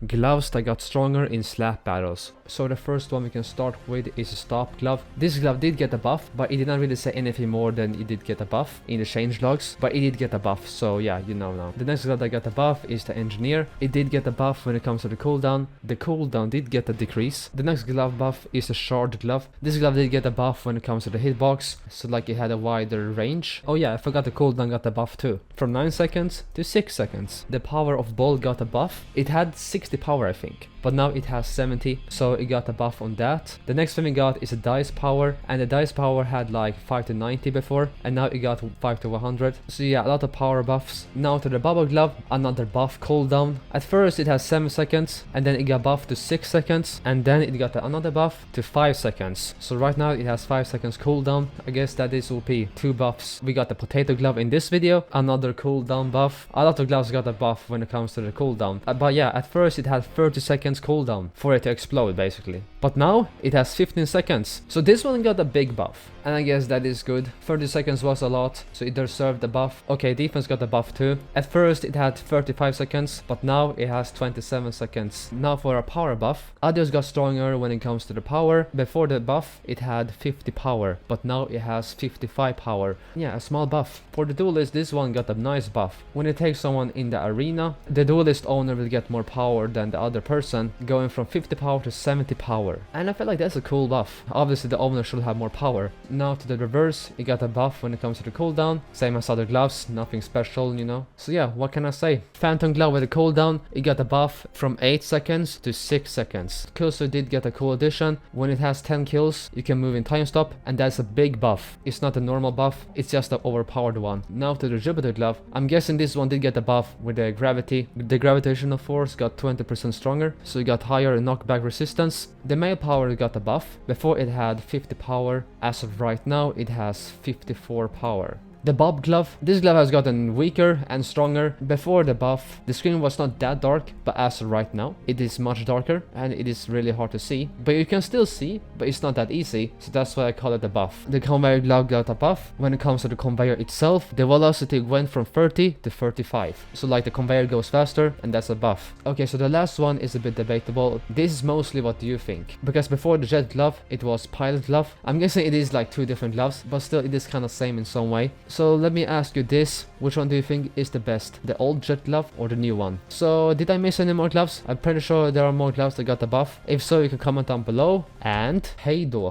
gloves that got stronger in slap battles. So the first one we can start with is a stop glove. This glove did get a buff, but it did not really say anything more than it did get a buff in the change logs, but it did get a buff, so yeah, you know now. The next glove that got a buff is the engineer. It did get a buff when it comes to the cooldown. The cooldown did get a decrease. The next glove buff is the shard glove. This glove did get a buff when it comes to the hitbox, so like it had a wider range. Oh yeah, I forgot the cooldown got a buff too. From 9 seconds to 6 seconds. The power of ball got a buff. It had 60 power I think, but now it has 70, so it got a buff on that. The next thing we got is a dice power, and the dice power had like 5 to 90 before, and now it got 5 to 100. So yeah, a lot of power buffs. Now to the bubble glove, another buff cooldown. At first it has 7 seconds, and then it got buffed to 6 seconds, and then it got another buff to 5 seconds. So right now it has 5 seconds cooldown. I guess that is OP. 2 buffs. We got the potato glove in this video, another cooldown buff. A lot of gloves got a buff when it comes to the cooldown. But yeah, at first it had 30 seconds cooldown for it to explode basically, but now it has 15 seconds, so this one got a big buff, and I guess that is good. 30 seconds was a lot, so it deserved a buff. Okay, defense got a buff too. At first it had 35 seconds, but now it has 27 seconds. Now for a power buff, Adios got stronger when it comes to the power. Before the buff it had 50 power, but now it has 55 power. Yeah, a small buff. For the duelist, this one got a nice buff. When it takes someone in the arena, the duelist owner will get more power than the other person, going from 50 power to 70 power, and I feel like that's a cool buff. Obviously the owner should have more power. Now to the reverse, it got a buff when it comes to the cooldown, same as other gloves, nothing special, you know. So yeah, what can I say? Phantom glove with a cooldown, it got a buff from 8 seconds to 6 seconds. Cursor did get a cool addition. When it has 10 kills, you can move in time stop, and that's a big buff. It's not a normal buff, it's just an overpowered one. Now to the Jupiter glove, I'm guessing this one did get a buff with the gravity. The gravitational force got 20% stronger, so it got higher knockback resistance. The male power got a buff. Before it had 50 power, as of right now it has 54 power. The Bob glove, this glove has gotten weaker and stronger. Before the buff, the screen was not that dark, but as of right now, it is much darker and it is really hard to see. But you can still see, but it's not that easy, so that's why I call it a buff. The conveyor glove got a buff. When it comes to the conveyor itself, the velocity went from 30 to 35. So like the conveyor goes faster, and that's a buff. Okay, so the last one is a bit debatable. This is mostly what do you think? Because before the jet glove, it was pilot glove. I'm guessing it is like 2 different gloves, but still it is kind of same in some way. So let me ask you this, which one do you think is the best? The old jet glove or the new one? So did I miss any more gloves? I'm pretty sure there are more gloves that got the buff. If so, you can comment down below, and hejdå.